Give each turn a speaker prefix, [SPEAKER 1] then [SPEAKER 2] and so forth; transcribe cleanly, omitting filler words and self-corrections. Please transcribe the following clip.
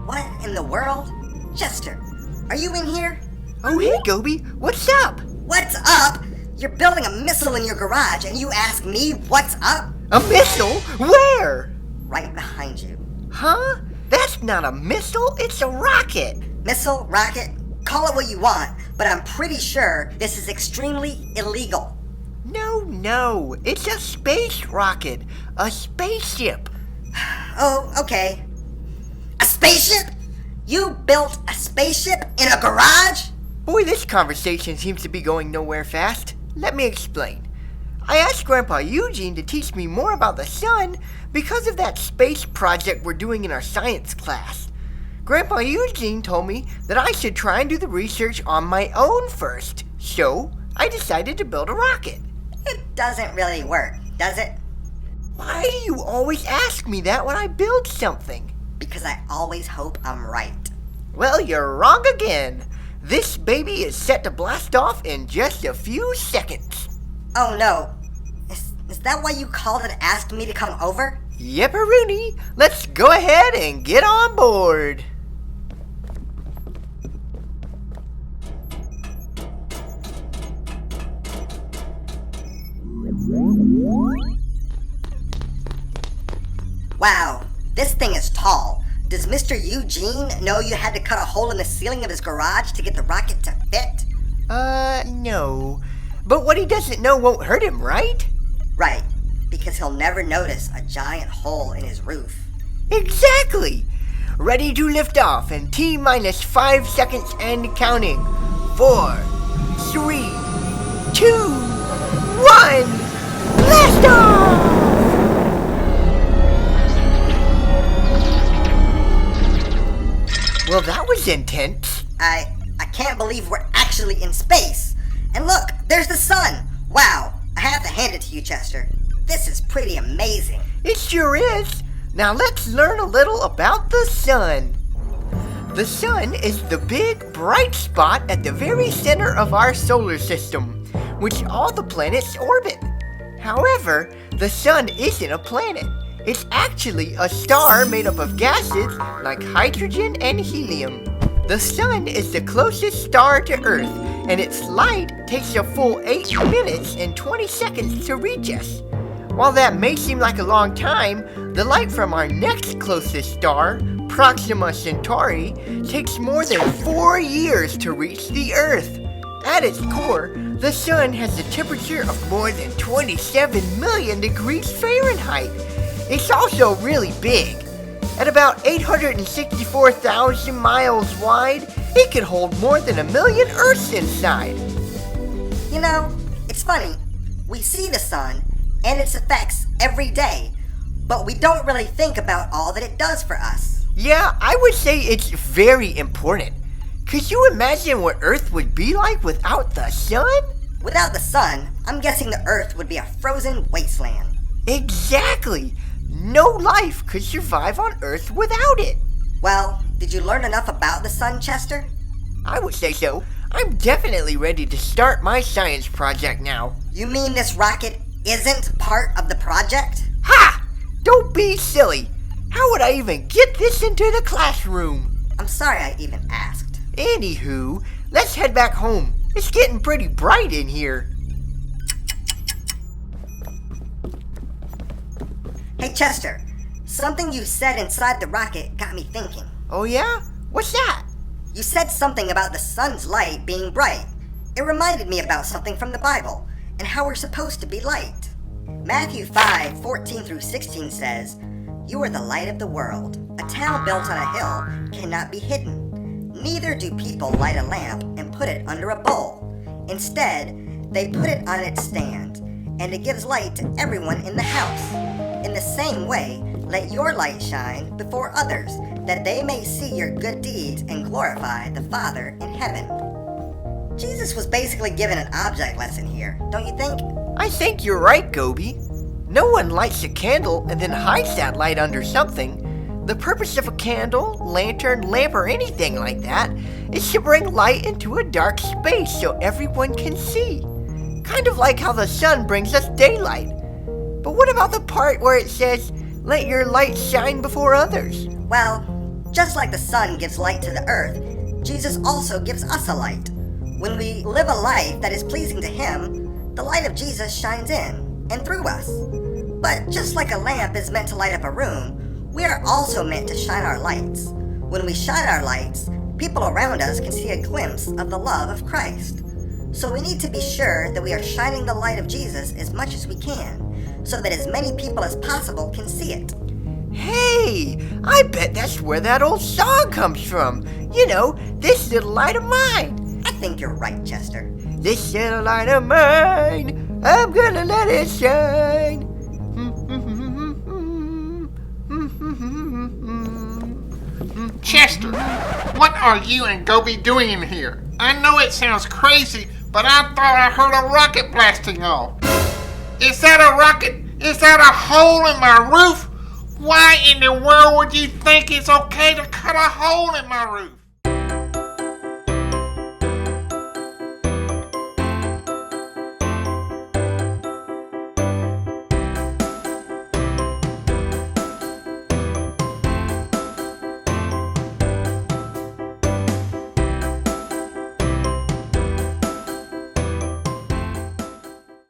[SPEAKER 1] What in the world? Chester, are you in here?
[SPEAKER 2] Oh, hey, Gobi. What's up?
[SPEAKER 1] What's up? You're building a missile in your garage and you ask me what's up?
[SPEAKER 2] A missile? Where?
[SPEAKER 1] Right behind you.
[SPEAKER 2] Huh? That's not a missile, it's a rocket.
[SPEAKER 1] Missile, rocket, call it what you want, but I'm pretty sure this is extremely illegal.
[SPEAKER 2] No, it's a space rocket. A spaceship.
[SPEAKER 1] Oh, okay. A spaceship? You built a spaceship in a garage?
[SPEAKER 2] Boy, this conversation seems to be going nowhere fast. Let me explain. I asked Grandpa Eugene to teach me more about the sun because of that space project we're doing in our science class. Grandpa Eugene told me that I should try and do the research on my own first, so I decided to build a rocket.
[SPEAKER 1] It doesn't really work, does it?
[SPEAKER 2] Why do you always ask me that when I build something?
[SPEAKER 1] Because I always hope I'm right.
[SPEAKER 2] Well, you're wrong again. This baby is set to blast off in just a few seconds.
[SPEAKER 1] Oh no. Is that why you called and asked me to come over?
[SPEAKER 2] Yepperoonie, let's go ahead and get on board.
[SPEAKER 1] Wow, this thing is tall. Does Mr. Eugene know you had to cut a hole in the ceiling of his garage to get the rocket to fit?
[SPEAKER 2] No. But what he doesn't know won't hurt him, right?
[SPEAKER 1] Right, because he'll never notice a giant hole in his roof.
[SPEAKER 2] Exactly! Ready to lift off in T-minus 5 seconds and counting. 4, 3, 2, 1, blast off! Well, that was intense.
[SPEAKER 1] I can't believe we're actually in space. And look, there's the sun. Wow, I have to hand it to you, Chester. This is pretty amazing.
[SPEAKER 2] It sure is. Now let's learn a little about the sun. The sun is the big, bright spot at the very center of our solar system, which all the planets orbit. However, the sun isn't a planet. It's actually a star made up of gases like hydrogen and helium. The sun is the closest star to Earth, and its light takes a full 8 minutes and 20 seconds to reach us. While that may seem like a long time, the light from our next closest star, Proxima Centauri, takes more than 4 years to reach the Earth. At its core, the sun has a temperature of more than 27 million degrees Fahrenheit. It's also really big. At about 864,000 miles wide, it could hold more than 1 million Earths inside.
[SPEAKER 1] You know, it's funny. We see the sun and its effects every day, but we don't really think about all that it does for us.
[SPEAKER 2] Yeah, I would say it's very important. Could you imagine what Earth would be like without the sun?
[SPEAKER 1] Without the sun, I'm guessing the Earth would be a frozen wasteland.
[SPEAKER 2] Exactly! No life could survive on Earth without it.
[SPEAKER 1] Well, did you learn enough about the sun, Chester?
[SPEAKER 2] I would say so. I'm definitely ready to start my science project now.
[SPEAKER 1] You mean this rocket isn't part of the project?
[SPEAKER 2] Ha! Don't be silly. How would I even get this into the classroom?
[SPEAKER 1] I'm sorry I even asked.
[SPEAKER 2] Anywho, let's head back home. It's getting pretty bright in here.
[SPEAKER 1] Hey Chester, something you said inside the rocket got me thinking.
[SPEAKER 2] Oh yeah? What's that?
[SPEAKER 1] You said something about the sun's light being bright. It reminded me about something from the Bible and how we're supposed to be light. Matthew 5:14-16 says, "You are the light of the world. A town built on a hill cannot be hidden. Neither do people light a lamp and put it under a bowl. Instead, they put it on its stand, and it gives light to everyone in the house. In the same way, let your light shine before others, that they may see your good deeds and glorify the Father in heaven." Jesus was basically given an object lesson here, don't you think?
[SPEAKER 2] I think you're right, Gobi. No one lights a candle and then hides that light under something. The purpose of a candle, lantern, lamp, or anything like that is to bring light into a dark space so everyone can see. Kind kind of like how the sun brings us daylight. But what about the part where it says, let your light shine before others?
[SPEAKER 1] Well, just like the sun gives light to the earth, Jesus also gives us a light. When we live a life that is pleasing to Him, the light of Jesus shines in and through us. But just like a lamp is meant to light up a room, we are also meant to shine our lights. When we shine our lights, people around us can see a glimpse of the love of Christ. So we need to be sure that we are shining the light of Jesus as much as we can, so that as many people as possible can see it.
[SPEAKER 2] Hey, I bet that's where that old song comes from. You know, this little light of mine.
[SPEAKER 1] I think you're right, Chester.
[SPEAKER 2] This little light of mine, I'm gonna let it shine.
[SPEAKER 3] Chester, what are you and Gobi doing in here? I know it sounds crazy, but I thought I heard a rocket blasting off. Is that a rocket? Is that a hole in my roof? Why in the world would you think it's okay to cut a hole in my roof?